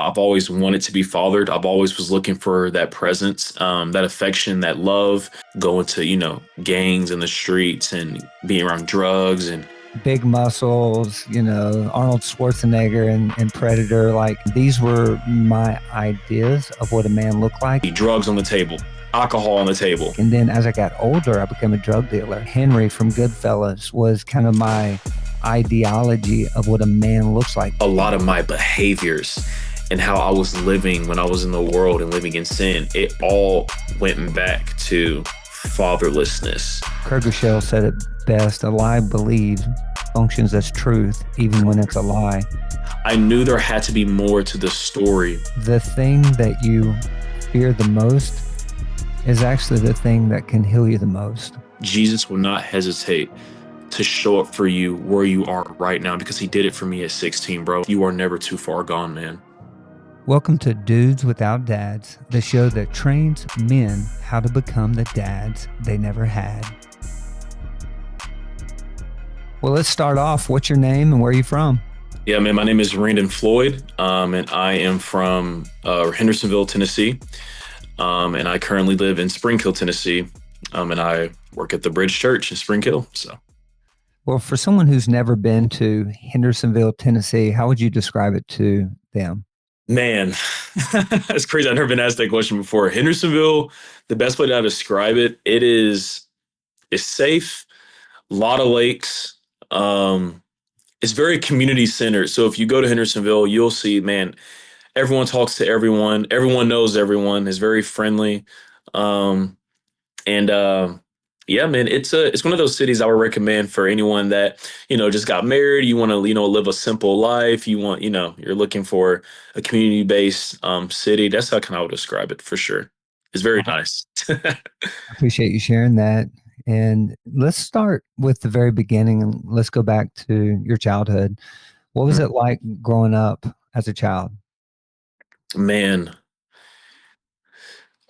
I've always wanted to be fathered. I've always was looking for that presence, that affection, that love, going to, gangs in the streets and being around drugs and Big muscles, Arnold Schwarzenegger and Predator. Like these were my ideas of what a man looked like. drugs on the table, alcohol on the table. And then as I got older, I became a drug dealer. Henry from Goodfellas was kind of my ideology of what a man looks like. A lot of my behaviors and how I was living when I was in the world and living in sin, it all went back to fatherlessness. Kergushel said it best: a lie believed functions as truth, even when it's a lie. I knew there had to be more to the story. The thing that you fear the most is actually the thing that can heal you the most. Jesus will not hesitate to show up for you where you are right now, because he did it for me at 16, bro. You are never too far gone, man. Welcome to Dudes Without Dads, the show that trains men how to become the dads they never had. Well, let's start off. What's your name and where are you from? Yeah, man, my name is Randon Floyd, and I am from Hendersonville, Tennessee, and I currently live in Spring Hill, Tennessee, and I work at the Bridge Church in Spring Hill. So, well, for someone who's never been to Hendersonville, Tennessee, how would you describe it to them? Man, that's crazy. I've never been asked that question before. Hendersonville, the best way to describe it, it's safe, a lot of lakes. It's very community centered. So if you go to Hendersonville, you'll see, man, everyone talks to everyone. Everyone knows everyone. Is very friendly. And yeah, man, it's one of those cities I would recommend for anyone that, just got married. You want to, live a simple life. You want, you're looking for a community based city. That's how I would describe it for sure. It's very nice. I appreciate you sharing that. And let's start with the very beginning and let's go back to your childhood. What was it like growing up as a child? Man,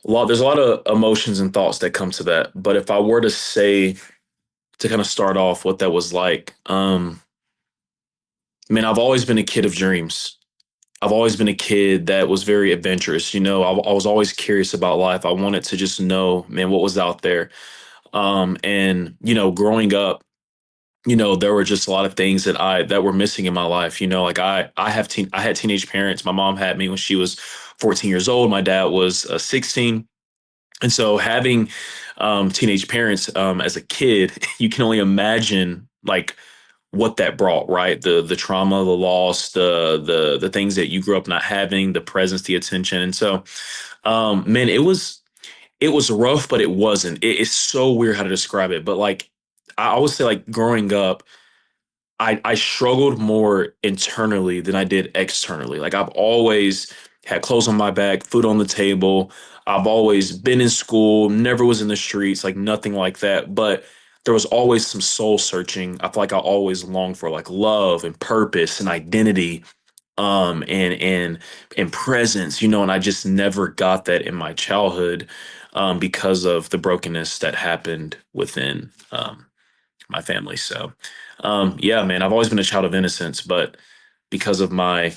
there's a lot of emotions and thoughts that come to that. But if I were to say, to kind of start off what that was like, man, I've always been a kid of dreams. I've always been a kid that was very adventurous. I was always curious about life. I wanted to just know, man, what was out there. And growing up, there were just a lot of things that were missing in my life. Like I had teenage parents. My mom had me when she was 14 years old. My dad was 16. And so having teenage parents as a kid, you can only imagine like what that brought, right? The trauma, the loss, the things that you grew up not having, the presence, the attention. And so, man, it was rough, but it wasn't. It's so weird how to describe it. But like, I would say like growing up, I struggled more internally than I did externally. Like I've always had clothes on my back, food on the table. I've always been in school, never was in the streets, like nothing like that. But there was always some soul searching. I feel like I always longed for like love and purpose and identity, and presence, and I just never got that in my childhood, because of the brokenness that happened within my family. So, yeah, man, I've always been a child of innocence, but because of my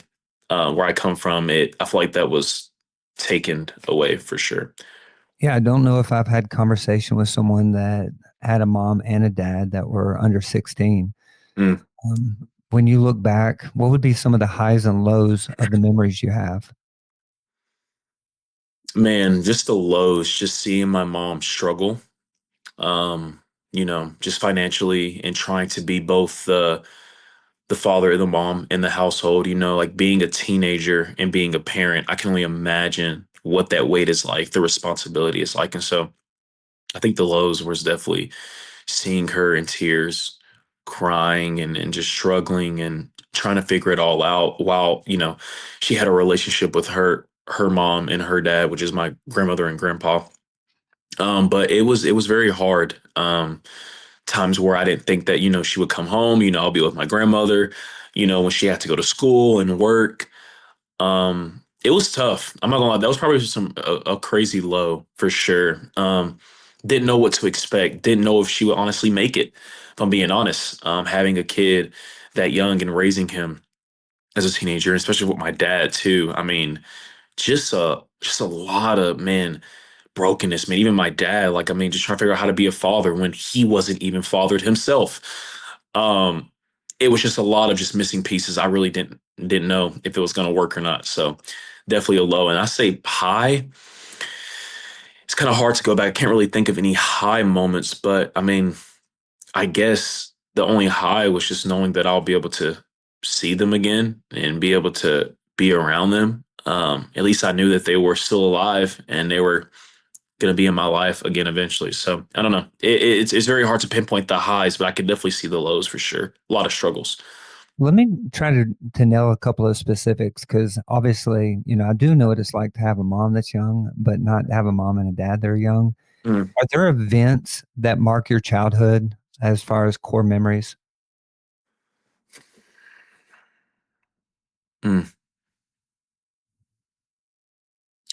where I come from, I feel like that was taken away for sure. Yeah, I don't know if I've had conversation with someone that had a mom and a dad that were under 16. Mm. When you look back, what would be some of the highs and lows of the memories you have? Man, just the lows, just seeing my mom struggle, just financially and trying to be both the father and the mom in the household, like being a teenager and being a parent. I can only imagine what that weight is like, the responsibility is like. And so I think the lows was definitely seeing her in tears, crying and just struggling and trying to figure it all out while, she had a relationship with her mom and her dad, which is my grandmother and grandpa. But it was very hard. Times where I didn't think that, she would come home, I'll be with my grandmother, when she had to go to school and work. It was tough. I'm not gonna lie. That was probably a crazy low for sure. Didn't know what to expect. Didn't know if she would honestly make it, if I'm being honest. Having a kid that young and raising him, as a teenager, especially with my dad too. I mean, just a lot of, man, brokenness, man. Even my dad, like, I mean, just trying to figure out how to be a father when he wasn't even fathered himself. Um, it was just a lot of just missing pieces. I really didn't know if it was going to work or not. So definitely a low. And I say high. It's kind of hard to go back. I can't really think of any high moments, but I mean, I guess the only high was just knowing that I'll be able to see them again and be able to be around them. At least I knew that they were still alive and they were going to be in my life again eventually. So I don't know. It's very hard to pinpoint the highs, but I can definitely see the lows for sure. A lot of struggles. Let me try to nail a couple of specifics because obviously, I do know what it's like to have a mom that's young, but not have a mom and a dad that are young. Mm, Are there events that mark your childhood as far as core memories? mm.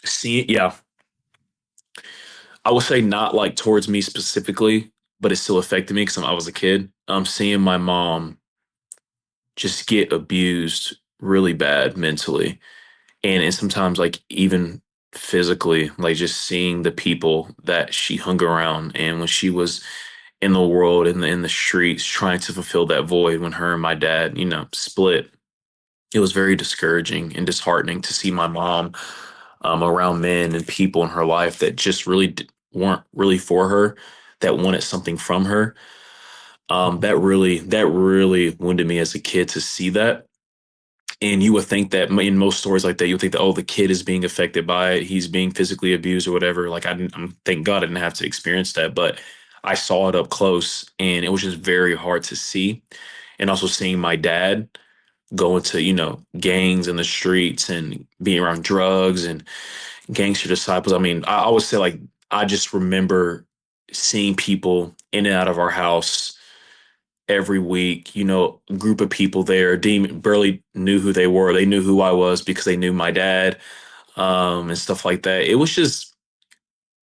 See, yeah, I would say not like towards me specifically, but it still affected me because I was a kid. Seeing my mom just get abused really bad mentally, and sometimes like even physically, like just seeing the people that she hung around and when she was in the world in the streets trying to fulfill that void when her and my dad, split. It was very discouraging and disheartening to see my mom around men and people in her life that just really weren't really for her, that wanted something from her. That really wounded me as a kid to see that. And you would think that in most stories like that, you would think that, oh, the kid is being affected by it. He's being physically abused or whatever. Like, thank God I didn't have to experience that. But I saw it up close and it was just very hard to see. And also seeing my dad go into, gangs in the streets and being around drugs and gangster disciples. I mean, I always say, like, I just remember seeing people in and out of our house every week, a group of people there. Dean barely knew who they were. They knew who I was because they knew my dad, and stuff like that. It was just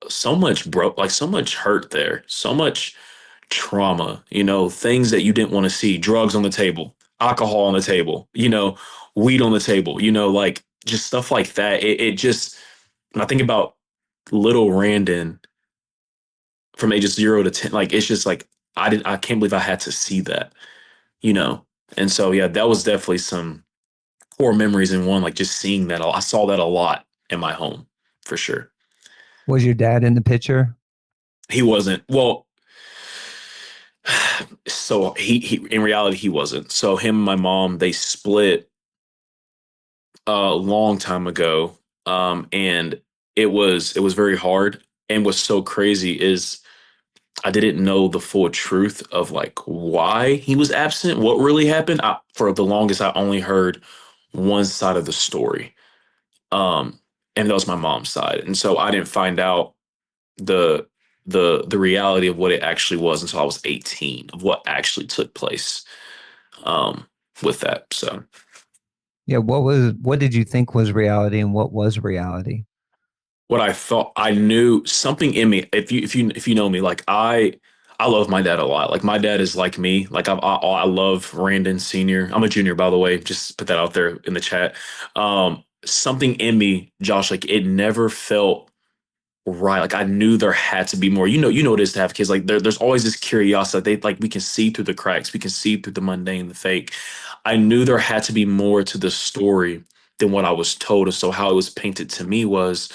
so much broke, like so much hurt there, so much trauma, things that you didn't want to see, drugs on the table, alcohol on the table, weed on the table, like just stuff like that. It just, when I think about little Randon from ages 0 to 10, like, it's just like, I can't believe I had to see that, you know? And so, yeah, that was definitely some core memories in one, like just seeing that. I saw that a lot in my home for sure. Was your dad in the picture? He wasn't, well, so he in reality, he wasn't. So him and my mom, they split a long time ago. And it was very hard. And what's so crazy is I didn't know the full truth of like why he was absent, what really happened. For the longest, I only heard one side of the story. Um, and that was my mom's side. And so I didn't find out the the reality of what it actually was until I was 18, of what actually took place um with that. So Yeah, what did you think was reality and what was reality? what I thought, I knew something in me. If you know me, like I love my dad a lot. Like my dad is like me. Like I love Randon Senior. I'm a junior, by the way. Just put that out there in the chat. Something in me, Josh, like it never felt right. Like I knew there had to be more. You know what it is to have kids. Like there's always this curiosity. They like we can see through the cracks. We can see through the mundane, the fake. I knew there had to be more to the story than what I was told. And so how it was painted to me was,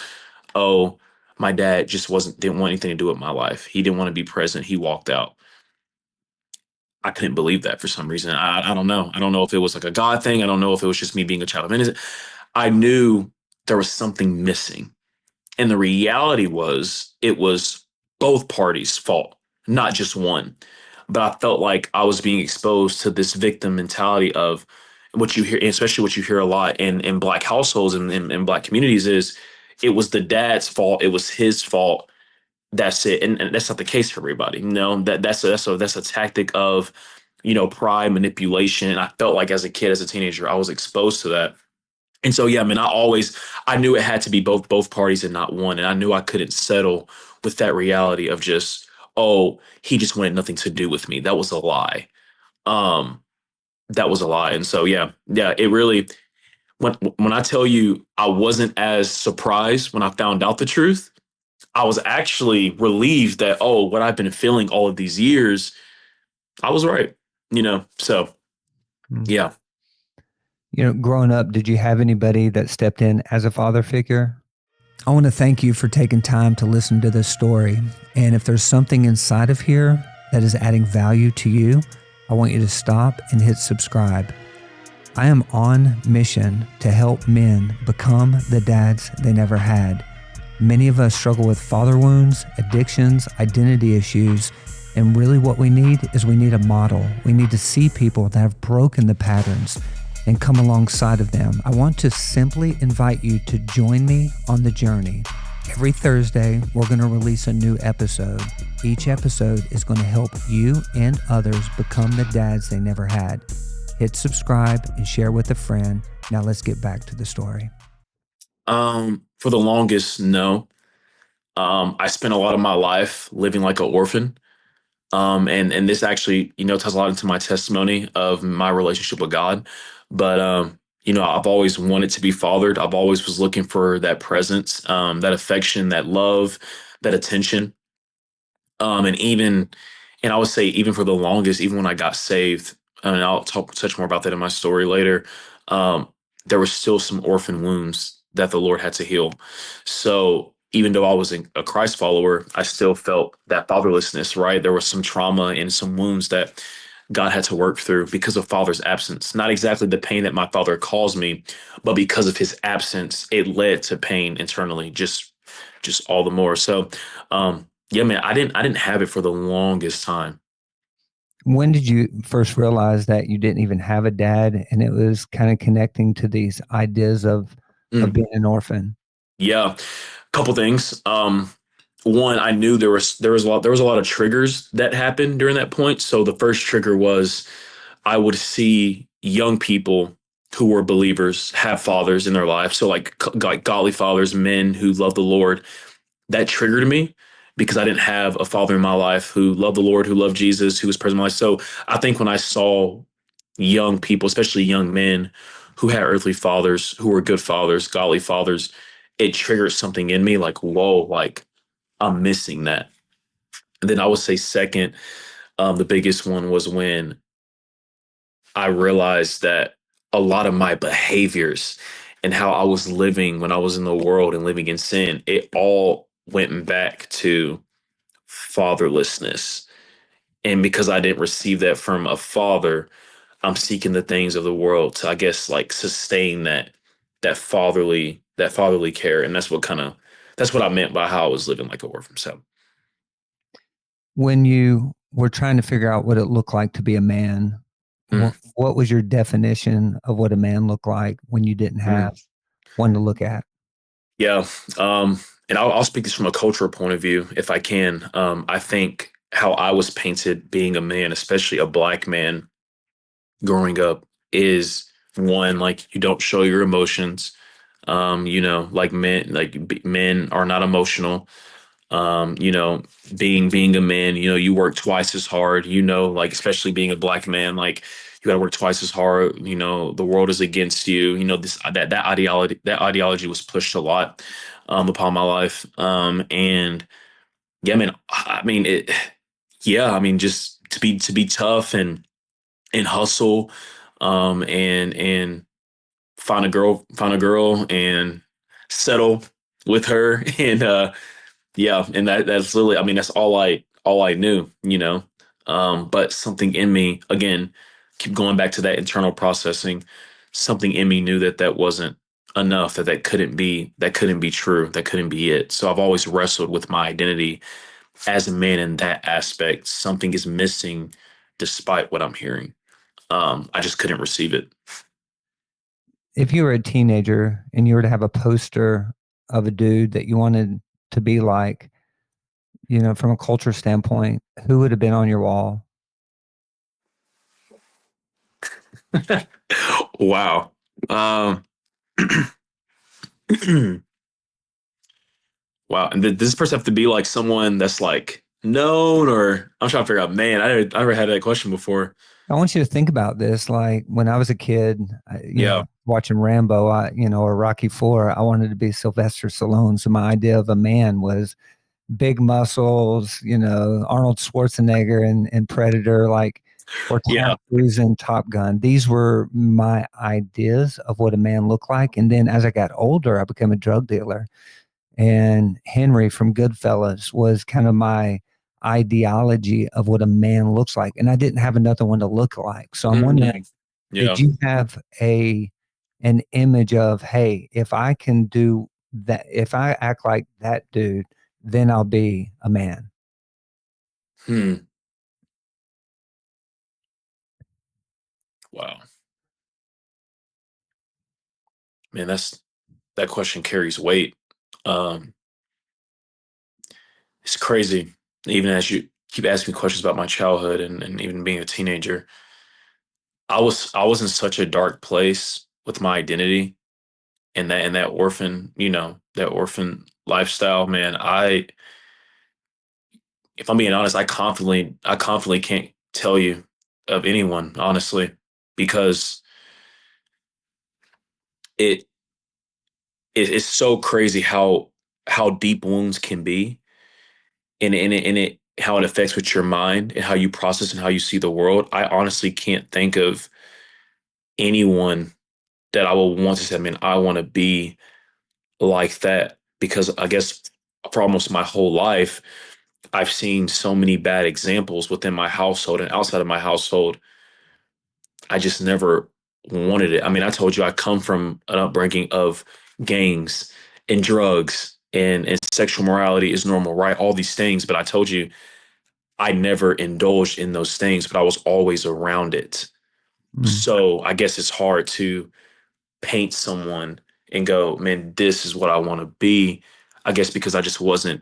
oh, my dad just didn't want anything to do with my life. He didn't want to be present. He walked out. I couldn't believe that for some reason. I don't know. I don't know if it was like a God thing. I don't know if it was just me being a child of innocence. I knew there was something missing. And the reality was it was both parties' fault, not just one. But I felt like I was being exposed to this victim mentality of what you hear, especially what you hear a lot in Black households and in Black communities is it was the dad's fault. It was his fault. That's it. And that's not the case for everybody. That's a tactic of, pride manipulation. And I felt like as a kid, as a teenager, I was exposed to that. And so, yeah, I mean, I knew it had to be both parties and not one. And I knew I couldn't settle with that reality of just, oh, he just wanted nothing to do with me. That was a lie. Um, that was a lie. And so, yeah, it really, when I tell you I wasn't as surprised when I found out the truth, I was actually relieved that, oh, what I've been feeling all of these years, I was right, So, Mm. yeah. Growing up, did you have anybody that stepped in as a father figure? I want to thank you for taking time to listen to this story. And if there's something inside of here that is adding value to you, I want you to stop and hit subscribe. I am on mission to help men become the dads they never had. Many of us struggle with father wounds, addictions, identity issues, and really what we need is we need a model. We need to see people that have broken the patterns and come alongside of them. I want to simply invite you to join me on the journey. Every Thursday, we're going to release a new episode. Each episode is going to help you and others become the dads they never had. Hit subscribe and share with a friend. Now let's get back to the story. For the longest, no. I spent a lot of my life living like an orphan. And this actually, ties a lot into my testimony of my relationship with God. But I've always wanted to be fathered. I've always was looking for that presence, that affection, that love, that attention. And I would say even for the longest, even when I got saved, and I'll touch more about that in my story later, um, there were still some orphan wounds that the Lord had to heal. So even though I was a Christ follower, I still felt that fatherlessness, right? There was some trauma and some wounds that God had to work through because of father's absence. Not exactly the pain that my father caused me, but because of his absence, it led to pain internally, just all the more. So, yeah, man, I didn't have it for the longest time. When did you first realize that you didn't even have a dad and it was kind of connecting to these ideas of Mm, being an orphan? yeah, couple things. One, I knew there was a lot of triggers that happened during that point. So the first trigger was I would see young people who were believers have fathers in their life. So like godly fathers, men who love the Lord. That triggered me because I didn't have a father in my life who loved the Lord, who loved Jesus, who was present in my life. So I think when I saw young people, especially young men who had earthly fathers, who were good fathers, godly fathers, it triggered something in me like, whoa, like I'm missing that. And then I would say second, the biggest one was when I realized that a lot of my behaviors and how I was living when I was in the world and living in sin, it all went back to fatherlessness. And because I didn't receive that from a father, I'm seeking the things of the world to, I guess, like sustain that fatherly care. And that's what I meant by how I was living like a orphan. So When you were trying to figure out what it looked like to be a man, mm, what was your definition of what a man looked like when you didn't have mm, one to look at? yeah. And I'll speak this from a cultural point of view if I can. I think how I was painted being a man, especially a black man growing up, is one, like you don't show your emotions. Like men are not emotional. um you know being a man, you work twice as hard, like especially being a black man, like you got to work twice as hard. The world is against you. This that ideology was pushed a lot upon my life. And yeah, man, I mean it. Yeah, I mean, just to be tough and hustle, and find a girl and settle with her. And yeah, and that's literally, I mean, that's all I knew. But something in me, again, keep going back to that internal processing. Something in me knew that that wasn't enough, that couldn't be true, that couldn't be it. So I've always wrestled with my identity as a man in that aspect. Something is missing despite what I'm hearing. I just couldn't receive it. If you were a teenager and you were to have a poster of a dude that you wanted to be like, from a culture standpoint, who would have been on your wall? Wow. Um, wow. And does this person have to be like someone that's like known, or I'm trying to figure out, man, I never had that question before. I want you to think about this. Like when I was a kid, Yeah. watching Rambo, or Rocky Four, I wanted to be Sylvester Stallone. So my idea of a man was big muscles, Arnold Schwarzenegger and Predator, like, or Tom Yeah. Cruise in Top Gun. These were my ideas of what a man looked like. And then as I got older, I became a drug dealer. And Henry from Goodfellas was kind of my ideology of what a man looks like. And I didn't have another one to look like. So I'm wondering, Mhm. Yeah. did you have an image of, hey, if I can do that, if I act like that dude, then I'll be a man? Hmm. Wow. Man, that question carries weight. Um, it's crazy. Even as you keep asking me questions about my childhood and even being a teenager, I was in such a dark place with my identity and that orphan, that orphan lifestyle, man. If I'm being honest, I confidently can't tell you of anyone, honestly, because it it is so crazy how deep wounds can be and it how it affects with your mind and how you process and how you see the world. I honestly can't think of anyone that I would want to say, I mean, I want to be like that because I guess for almost my whole life, I've seen so many bad examples within my household and outside of my household. I just never wanted it. I mean, I told you I come from an upbringing of gangs and drugs and sexual morality is normal, right? All these things. But I told you I never indulged in those things, but I was always around it. Mm. So I guess it's hard to paint someone and go, man, this is what I want to be. I guess because I wasn't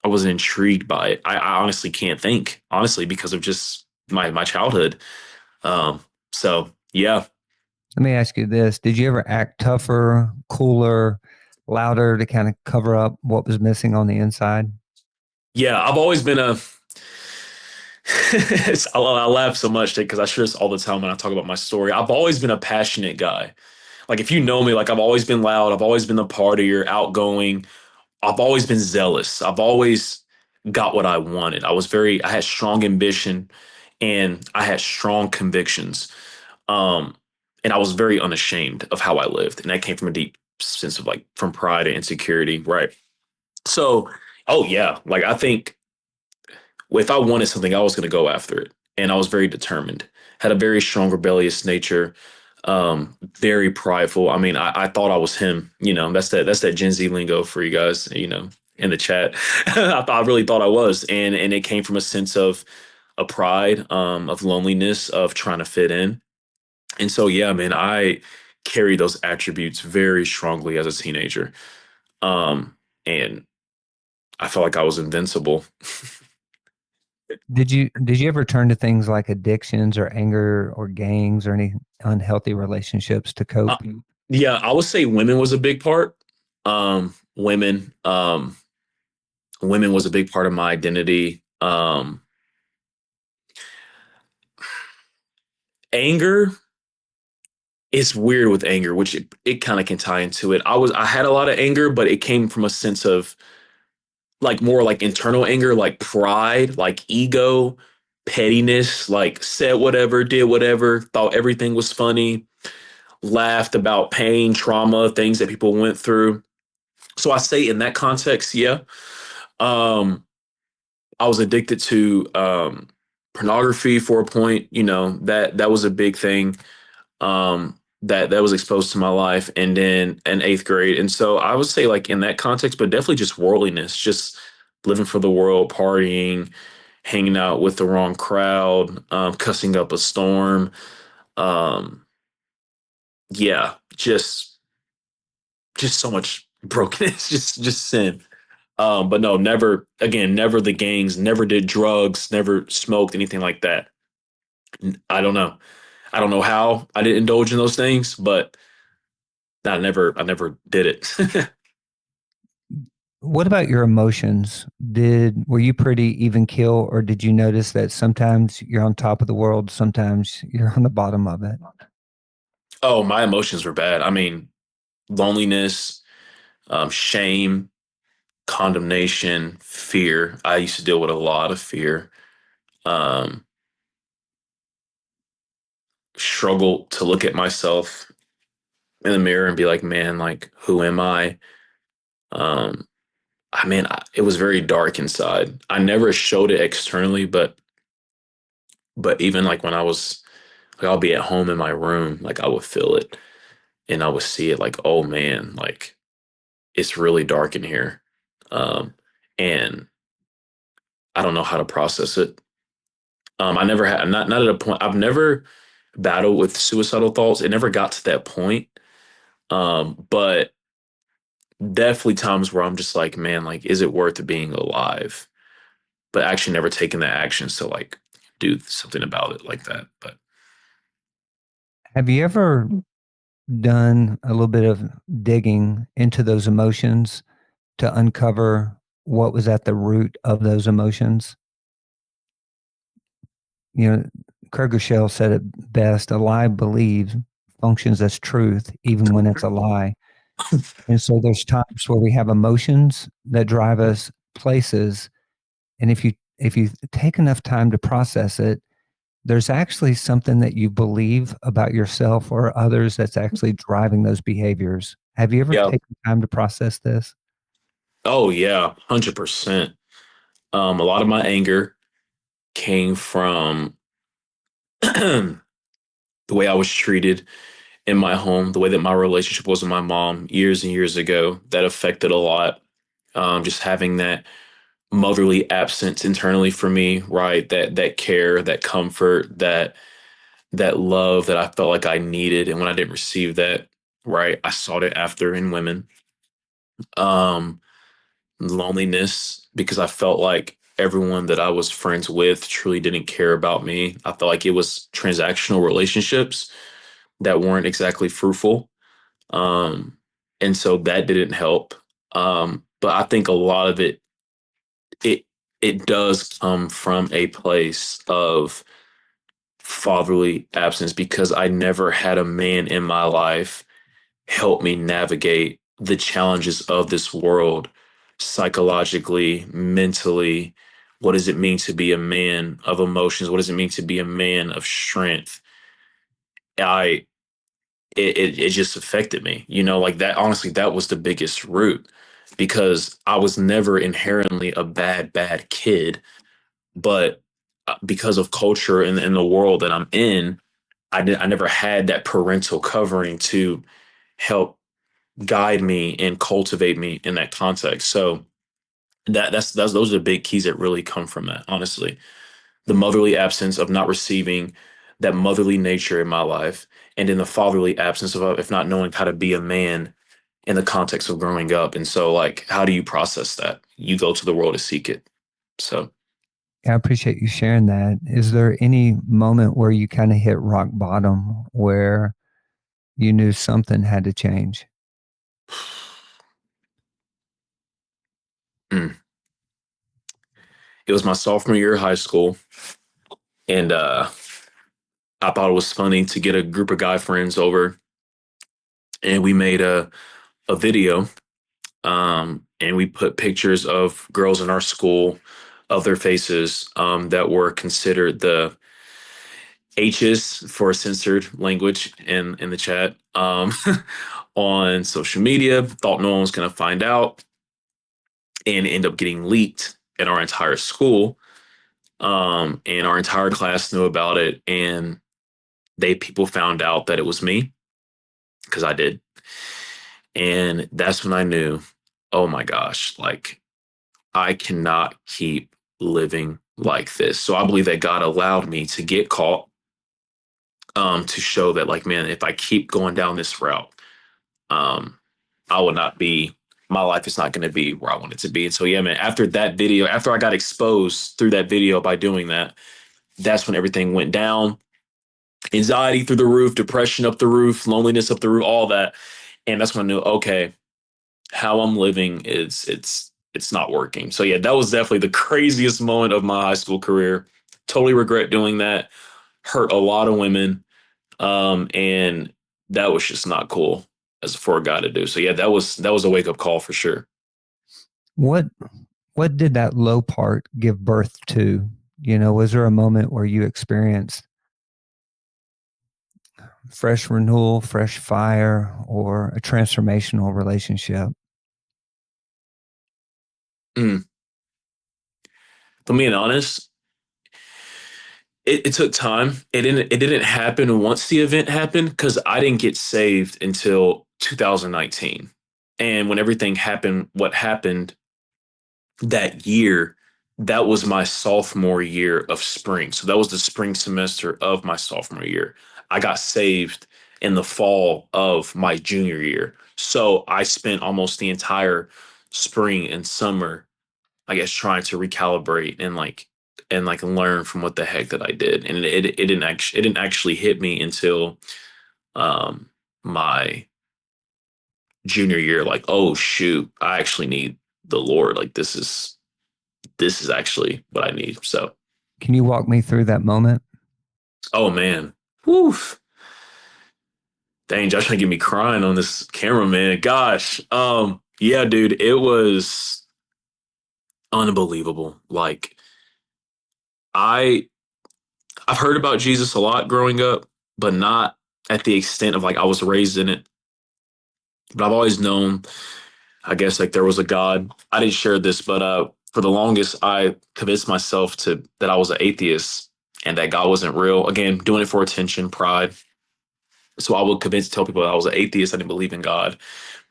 intrigued by it. I honestly can't think, honestly, because of just my childhood. So yeah. Let me ask you this. Did you ever act tougher, cooler, louder to kind of cover up what was missing on the inside? Yeah, I've always been a I laugh so much because I share this all the time when I talk about my story. I've always been a passionate guy. Like if you know me, like I've always been loud, I've always been the partier, outgoing. I've always been zealous. I've always got what I wanted. I had strong ambition and I had strong convictions. Um, and I was very unashamed of how I lived. And that came from a deep sense of like from pride and insecurity. Right. So, oh yeah, like I think if I wanted something, I was going to go after it. And I was very determined, had a very strong rebellious nature, very prideful. I mean, I thought I was him, that's that Gen Z lingo for you guys, in the chat. I really thought I was. And it came from a sense of a pride, of loneliness, of trying to fit in. And so, yeah, man, I carried those attributes very strongly as a teenager. And I felt like I was invincible. Did you ever turn to things like addictions or anger or gangs or any unhealthy relationships to Uh, cope? yeah, I would say women was a big part. Um, women, um, women was a big part of my identity. Anger is weird with anger, which it kind of can tie into it. I had a lot of anger, but it came from a sense of like more like internal anger, like pride, like ego, pettiness, like said whatever, did whatever, thought everything was funny, laughed about pain, trauma, things that people went through. So I say in that context, yeah. Um, I was addicted to pornography for a point. That was a big thing that was exposed to my life, and then in eighth grade. And so I would say like in that context, but definitely just worldliness, just living for the world, partying, hanging out with the wrong crowd, cussing up a storm. Um, yeah, just so much brokenness, just sin. But no, never again, never the gangs, never did drugs, never smoked anything like that. I don't know. I don't know how I didn't indulge in those things, but I never did it. What about your emotions? Were you pretty even keel, or did you notice that sometimes you're on top of the world, sometimes you're on the bottom of it? Oh, my emotions were bad. I mean, loneliness, shame, condemnation, fear. I used to deal with a lot of fear. Um, Struggle to look at myself in the mirror and be like, man, like, who am I? Um, it was very dark inside. I never showed it externally, but even like when I was like, I'll be at home in my room, like I would feel it and I would see it like, oh man, like it's really dark in here. Um, and I don't know how to process it. I never had not at a point. I've never battled with suicidal thoughts. It never got to that point. But definitely times where I'm just like, man, like, is it worth being alive? But actually never taking the actions to like do something about it like that. But Have you ever done a little bit of digging into those emotions to uncover what was at the root of those emotions? You know, Kergushel said it best: a lie believed functions as truth, even when it's a lie. And so there's times where we have emotions that drive us places. And if you take enough time to process it, there's actually something that you believe about yourself or others that's actually driving those behaviors. Have you ever yeah. taken time to process this? Oh yeah, 100%. A lot of my anger came from the way I was treated in my home, the way that my relationship was with my mom years and years ago. That affected a lot. Just having that motherly absence internally for me, right? That care, that comfort, that love that I felt like I needed, and when I didn't receive that, right, I sought it after in women. Um, Loneliness because I felt like everyone that I was friends with truly didn't care about me. I felt like it was transactional relationships that weren't exactly fruitful. Um, and so that didn't help. But I think a lot of it it does come from a place of fatherly absence because I never had a man in my life help me navigate the challenges of this world psychologically, mentally. What does it mean to be a man of emotions? What does it mean to be a man of strength? I it just affected me, like that. Honestly, that was the biggest root because I was never inherently a bad kid, but because of culture and the world that I'm in, I never had that parental covering to help guide me and cultivate me in that context. So that's those are the big keys that really come from that, honestly. The motherly absence of not receiving that motherly nature in my life, and in the fatherly absence of if not knowing how to be a man in the context of growing up. And so like how do you process that? You go to the world to seek it. So I appreciate you sharing that. Is there any moment where you kind of hit rock bottom where you knew something had to change? mm. It was my sophomore year of high school, and I thought it was funny to get a group of guy friends over, and we made a video, and we put pictures of girls in our school of their faces, that were considered the H's for censored language in the chat, on social media. Thought no one was going to find out, and it ended up getting leaked in our entire school. And our entire class knew about it, and people found out that it was me because I did. And that's when I knew, oh my gosh, like I cannot keep living like this. So I believe that God allowed me to get caught, to show that, like, man, if I keep going down this route, um, I will not be, my life is not going to be where I want it to be. And so, yeah, man, after that video, after I got exposed through that video by doing that, that's when everything went down. Anxiety through the roof, depression up the roof, loneliness up the roof, all that. And that's when I knew, okay, how I'm living is it's not working. So yeah, that was definitely the craziest moment of my high school career. Totally regret doing that. Hurt a lot of women. And that was just not cool as for a guy to do. So yeah, that was a wake up call for sure. What what did that low part give birth to? Was there a moment where you experienced fresh renewal, fresh fire, or a transformational relationship? Mm. But being honest, it took time. It didn't happen once the event happened because I didn't get saved until 2019. And when everything happened, what happened that year, that was my sophomore year of spring. So that was the spring semester of my sophomore year. I got saved in the fall of my junior year. So I spent almost the entire spring and summer, I guess, trying to recalibrate and learn from what the heck that I did. And it didn't actually hit me until um my junior year, like, oh shoot, I actually need the Lord. Like this is actually what I need. So, Can you walk me through that moment? oh man, whew, dang, Josh, trying to get me crying on this camera, man. Gosh, yeah, dude, it was unbelievable. Like I, I've heard about Jesus a lot growing up, but not at the extent of like I was raised in it. But I've always known, I guess, like there was a God. I didn't share this, but for the longest, I convinced myself to that I was an atheist and that God wasn't real. Again, doing it for attention, pride. So I would tell people that I was an atheist. I didn't believe in God.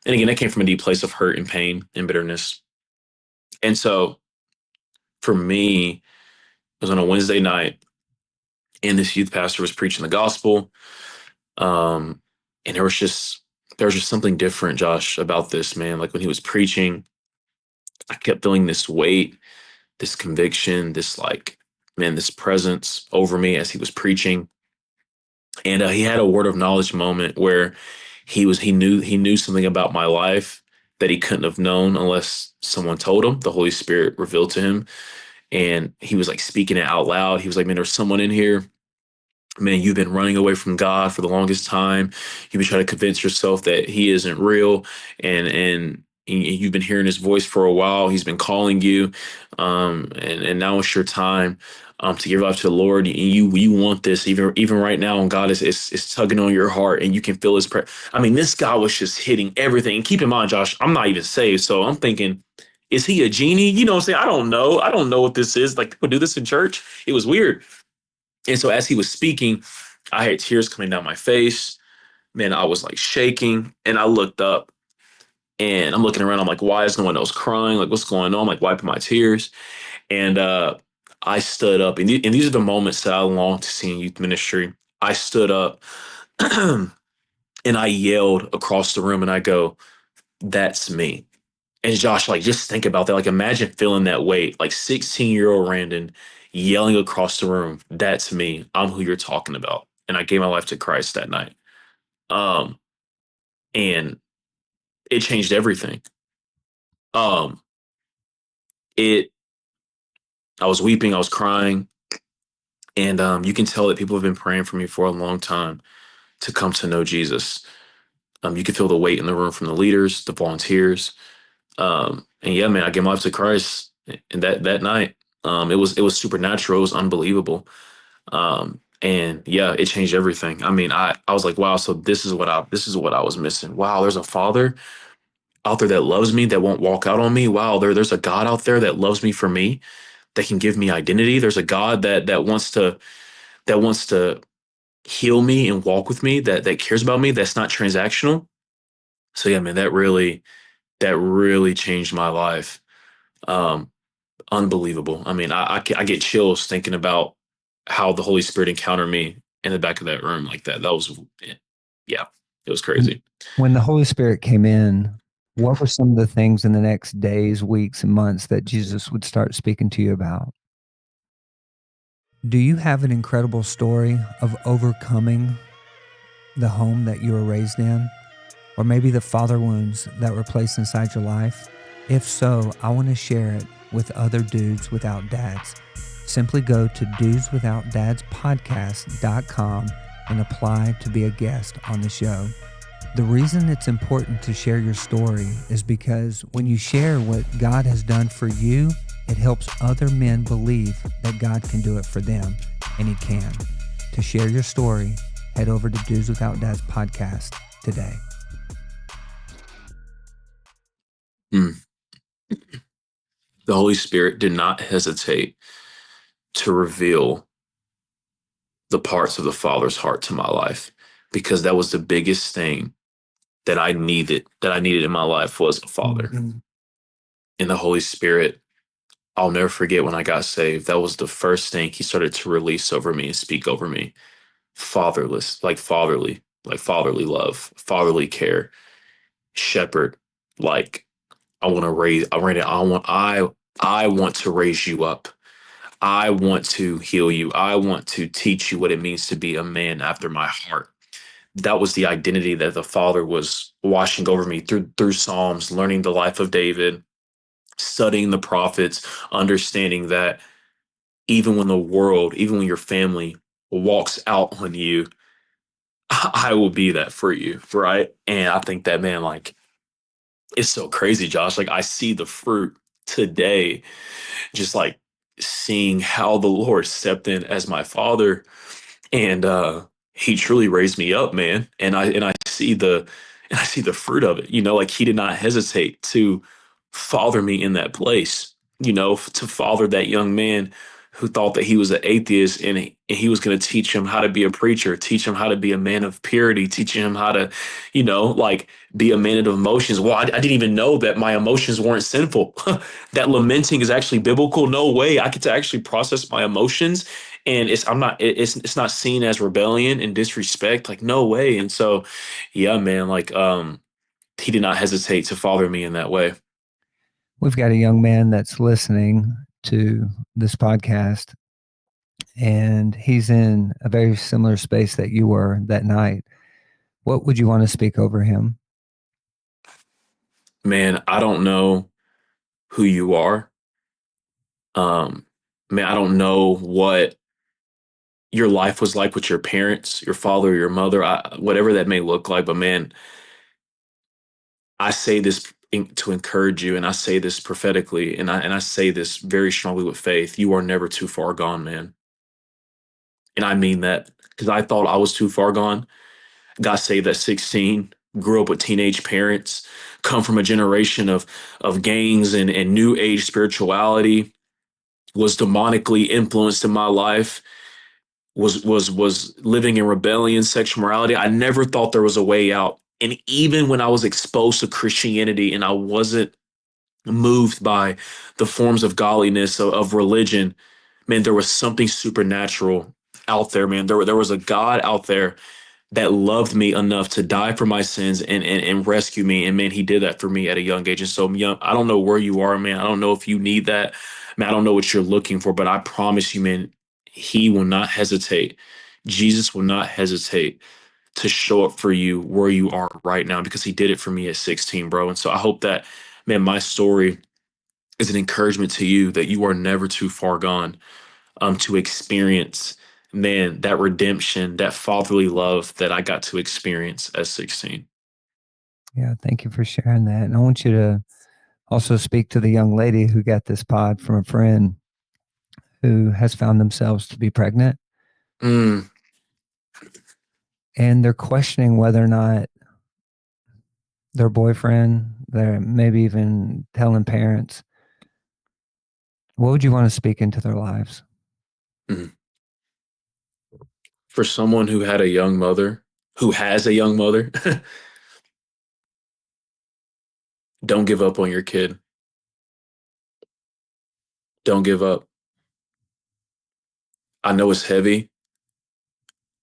And again, that came from a deep place of hurt and pain and bitterness. And so for me, it was on a Wednesday night, and this youth pastor was preaching the gospel. Um, and there was just something different, Josh, about this man. Like when he was preaching, I kept feeling this weight, this conviction, this like, man, this presence over me as he was preaching. And he had a word of knowledge moment where he knew something about my life that he couldn't have known unless someone told him. The Holy Spirit revealed to him, and he was like speaking it out loud. He was like, "Man, there's someone in here. Man, you've been running away from God for the longest time. You've been trying to convince yourself that He isn't real, and you've been hearing His voice for a while. He's been calling you, and now it's your time." To give life to the Lord, you want this even right now, and God is tugging on your heart, and you can feel His prayer. I mean, this guy was just hitting everything. And keep in mind, Josh, I'm not even saved, so I'm thinking, is he a genie? You know what I'm saying? I don't know. I don't know what this is. Like people do this in church. It was weird. And so as he was speaking, I had tears coming down my face. Man, I was like shaking, and I looked up and I'm looking around. I'm like, why is no one else crying? Like, what's going on? I'm like wiping my tears. And I stood up, and these are the moments that I long to see in youth ministry. I stood up and I yelled across the room, and I go, that's me. And Josh, like, just think about that. Like, imagine feeling that weight, like 16-year-old Randon yelling across the room, that's me. I'm who you're talking about. And I gave my life to Christ that night. Um, and it changed everything. Um, it, I was weeping, I was crying, and you can tell that people have been praying for me for a long time to come to know Jesus. You can feel the weight in the room from the leaders, the volunteers. And yeah, man, I gave my life to Christ and that night. It was supernatural. It was unbelievable. And yeah, it changed everything. I mean, I was like, wow, so this is what I was missing. Wow, there's a father out there that loves me, that won't walk out on me. Wow, there's a God out there that loves me for me, that can give me identity. There's a God that wants to heal me and walk with me, that cares about me, that's not transactional. So yeah, man, that really changed my life. Um, Unbelievable. I mean, I get chills thinking about how the Holy Spirit encountered me in the back of that room like that. That was, yeah, it was crazy. When the Holy Spirit came in, what were some of the things in the next days, weeks, and months that Jesus would start speaking to you about? Do you have an incredible story of overcoming the home that you were raised in? or maybe the father wounds that were placed inside your life? If so, I want to share it with other dudes without dads. Simply go to dudeswithoutdadspodcast.com and apply to be a guest on the show. The reason it's important to share your story is because when you share what God has done for you, it helps other men believe that God can do it for them, and He can. To share your story, head over to Dudes Without Dads podcast today. Mm. The Holy Spirit did not hesitate to reveal the parts of the Father's heart to my life, because that was the biggest thing that I needed in my life was a father. Mm-hmm. And the Holy Spirit, I'll never forget when I got saved, that was the first thing He started to release over me and speak over me. Fatherless, like fatherly love, fatherly care, shepherd, like I want to raise you up. I want to heal you. I want to teach you what it means to be a man after my heart. That was the identity that the Father was washing over me through Psalms, learning the life of David, studying the prophets, understanding that even when your family walks out on you, I will be that for you, right? And I think that, man, like, it's so crazy, Josh. Like, I see the fruit today, just like seeing how the Lord stepped in as my father, and He truly raised me up, man. And I see the fruit of it. Like, He did not hesitate to father me in that place. To father that young man who thought that he was an atheist, and he was going to teach him how to be a preacher, teach him how to be a man of purity, teaching him how to, like, be a man of emotions. Well, I didn't even know that my emotions weren't sinful. That lamenting is actually biblical. No way. I get to actually process my emotions, and it's not seen as rebellion and disrespect. Like, no way. And so, yeah, man, like, He did not hesitate to father me in that way. We've got a young man that's listening to this podcast, and he's in a very similar space that you were that night. What would you want to speak over him? Man, I don't know who you are. Um, man, I don't know what your life was like with your parents, your father, or your mother, whatever that may look like. But man, I say this to encourage you, and I say this prophetically, and I say this very strongly with faith. You are never too far gone, man. And I mean that, because I thought I was too far gone. Got saved at 16, grew up with teenage parents, come from a generation of gangs and new age spirituality, was demonically influenced in my life, was living in rebellion, sexual morality. I never thought there was a way out. And even when I was exposed to Christianity and I wasn't moved by the forms of godliness of religion, man, there was something supernatural out there, man. There was a God out there that loved me enough to die for my sins and rescue me. And man, He did that for me at a young age. And so, young, I don't know where you are, man. I don't know if you need that. Man, I don't know what you're looking for, but I promise you, man, He will not hesitate. Jesus will not hesitate to show up for you where you are right now, because He did it for me at 16, bro. And so I hope that, man, my story is an encouragement to you that you are never too far gone, to experience, man, that redemption, that fatherly love that I got to experience at 16. Yeah, thank you for sharing that. And I want you to also speak to the young lady who got this pod from a friend who has found themselves to be pregnant, Mm, and they're questioning whether or not their boyfriend, they're maybe even telling parents. What would you want to speak into their lives? mm. For someone who had a young mother, who has a young mother, don't give up on your kid. Don't give up. I know it's heavy.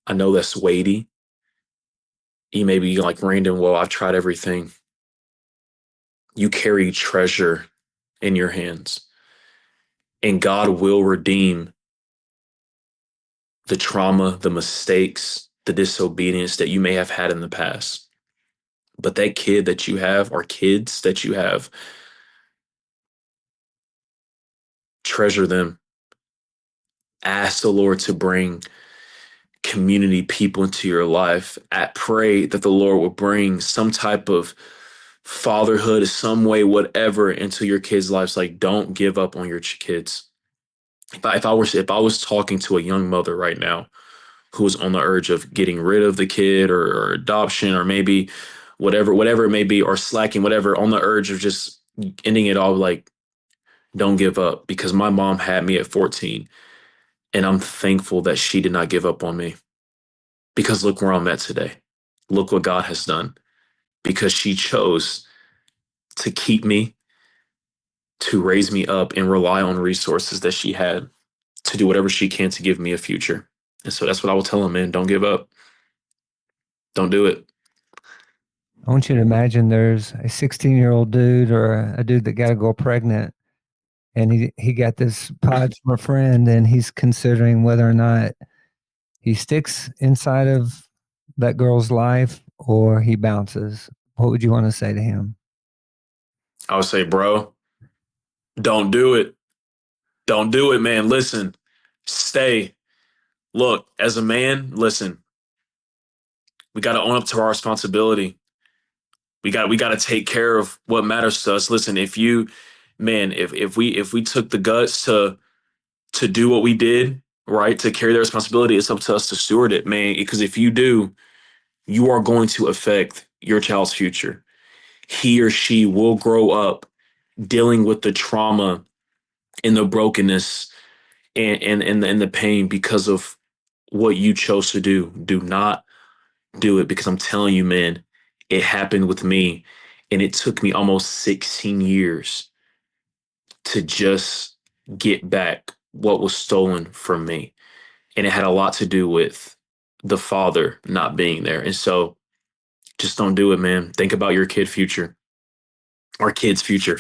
I know that's weighty. You may be like, Randon, well, I've tried everything. You carry treasure in your hands, and God will redeem the trauma, the mistakes, the disobedience that you may have had in the past. But that kid that you have, or kids that you have, treasure them. Ask the Lord to bring community people into your life. Pray that the Lord will bring some type of fatherhood, some way, whatever, into your kids' lives. Like, don't give up on your kids. If I was talking to a young mother right now who was on the urge of getting rid of the kid, or adoption, or maybe whatever it may be, or slacking, whatever, on the urge of just ending it all, like, don't give up, because my mom had me at 14, and I'm thankful that she did not give up on me, because look where I'm at today. Look what God has done, because she chose to keep me, to raise me up, and rely on resources that she had to do whatever she can to give me a future. And so that's what I will tell them, man. Don't give up. Don't do it. I want you to imagine there's a 16-year-old dude or a dude that got a girl pregnant, and he got this pod from a friend, and he's considering whether or not he sticks inside of that girl's life or he bounces. What would you want to say to him? I would say, bro, don't do it. Don't do it, man. Listen, stay. Look, as a man, listen, we got to own up to our responsibility. We got to take care of what matters to us. Listen, if you, man, if we took the guts to do what we did, right, to carry the responsibility, it's up to us to steward it, man. Because if you do, you are going to affect your child's future. He or she will grow up dealing with the trauma and the brokenness, and the pain, because of what you chose to do. Do not do it, because I'm telling you, man, it happened with me, and it took me almost 16 years to just get back what was stolen from me. And it had a lot to do with the father not being there. And so just don't do it, man. Think about your future, our kids' future.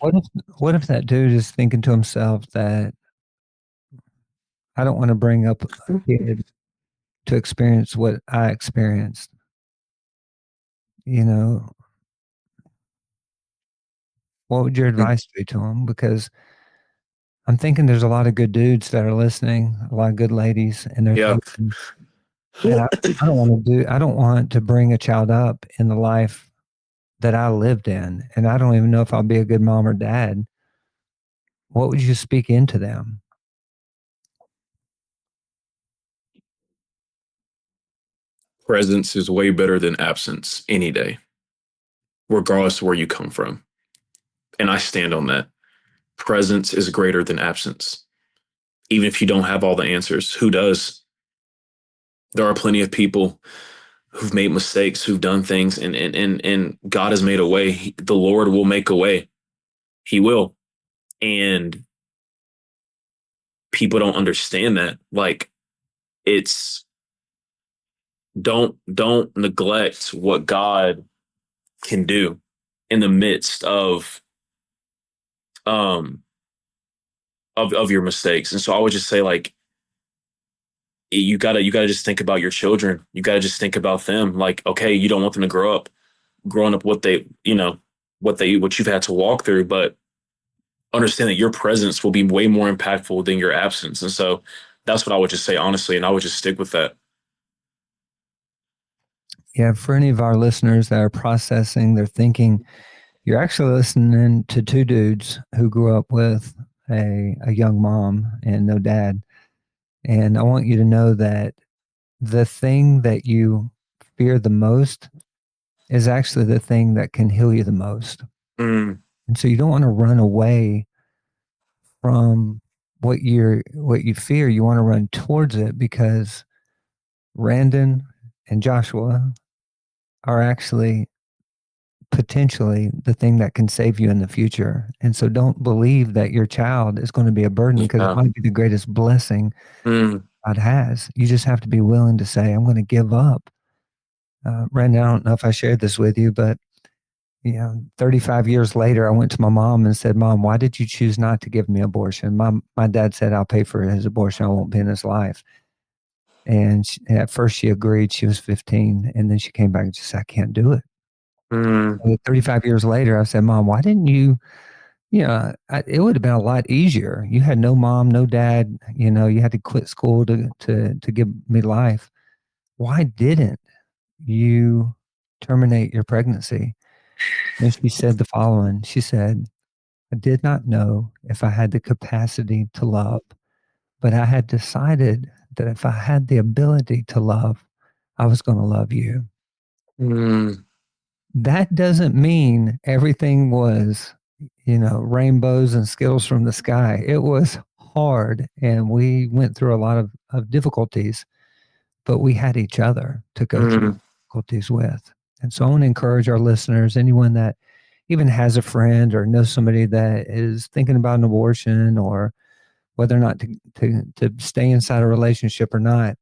What if what if that dude is thinking to himself that I don't want to bring up a kid to experience what I experienced? You know, what would your advice be to him? Because I'm thinking there's a lot of good dudes that are listening, a lot of good ladies, and they're Yeah. thinking, man, I don't want to bring a child up in the life that I lived in, and I don't even know if I'll be a good mom or dad. What would you speak into them? Presence is way better than absence any day, regardless of where you come from. And I stand on that. Presence is greater than absence. Even if you don't have all the answers, who does? There are plenty of people who've made mistakes, who've done things, and God has made a way. The Lord will make a way. He will. And people don't understand that. Like, it's, don't neglect what God can do in the midst um of your mistakes. And so I would just say, like, you gotta just think about your children. You gotta just think about them. Like, okay, you don't want them to grow up growing up what they, what you've had to walk through, but understand that your presence will be way more impactful than your absence. And so that's what I would just say, honestly, and I would just stick with that. Yeah, for any of our listeners that are processing, they're thinking, you're actually listening to two dudes who grew up with a young mom and no dad. And I want you to know that the thing that you fear the most is actually the thing that can heal you the most. Mm, And so you don't want to run away from what you fear. You want to run towards it, because Randon and Joshua are actually potentially the thing that can save you in the future. And so don't believe that your child is going to be a burden, because it yeah. might be the greatest blessing Mm, God has. You just have to be willing to say, I'm going to give up. Randon, I don't know if I shared this with you, but 35 years later, I went to my mom and said, Mom, why did you choose not to give me abortion? My dad said, I'll pay for his abortion. I won't be in his life. And at first she agreed. She was 15. And then she came back and she said, I can't do it. Mm, And 35 years later, I said, Mom, why didn't you, it would have been a lot easier. You had no mom, no dad, you had to quit school to give me life. Why didn't you terminate your pregnancy? And she said the following. She said, I did not know if I had the capacity to love, but I had decided that if I had the ability to love, I was going to love you. mm, That doesn't mean everything was, rainbows and skittles from the sky. It was hard and we went through a lot of difficulties, but we had each other to go through mm, difficulties with. And so I want to encourage our listeners, anyone that even has a friend or knows somebody that is thinking about an abortion or whether or not to stay inside a relationship or not,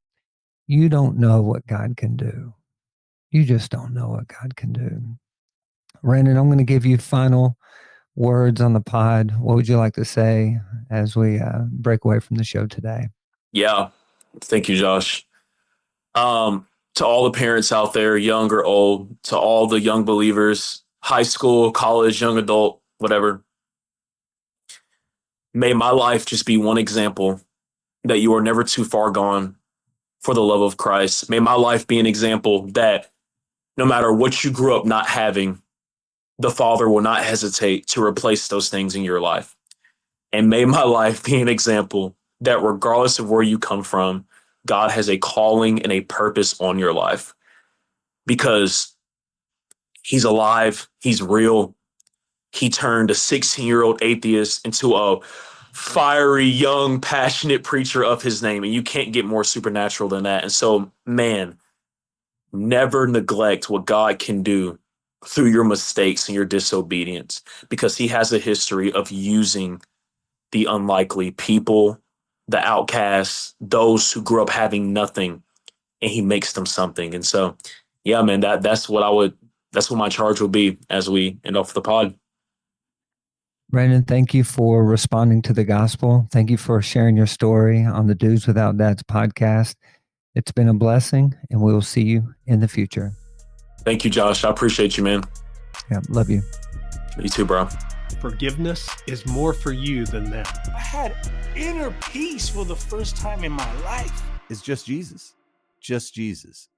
you don't know what God can do. You just don't know what God can do. Randon, I'm going to give you final words on the pod. What would you like to say as we break away from the show today? yeah. Thank you, Josh. To all the parents out there, young or old, to all the young believers, high school, college, young adult, whatever, may my life just be one example that you are never too far gone for the love of Christ. May my life be an example that no matter what you grew up not having, the Father will not hesitate to replace those things in your life. And may my life be an example that regardless of where you come from, God has a calling and a purpose on your life because He's alive, He's real. He turned a 16-year-old atheist into a fiery, young, passionate preacher of His name. And you can't get more supernatural than that. And so, man, never neglect what God can do through your mistakes and your disobedience because He has a history of using the unlikely people, the outcasts, those who grew up having nothing, and He makes them something. And so, yeah, man, that's what my charge will be as we end off the pod. Brandon, thank you for responding to the gospel. Thank you for sharing your story on the Dudes Without Dads podcast. It's been a blessing, and we will see you in the future. Thank you, Josh. I appreciate you, man. Yeah, love you. You too, bro. Forgiveness is more for you than them. I had inner peace for the first time in my life. It's just Jesus. Just Jesus.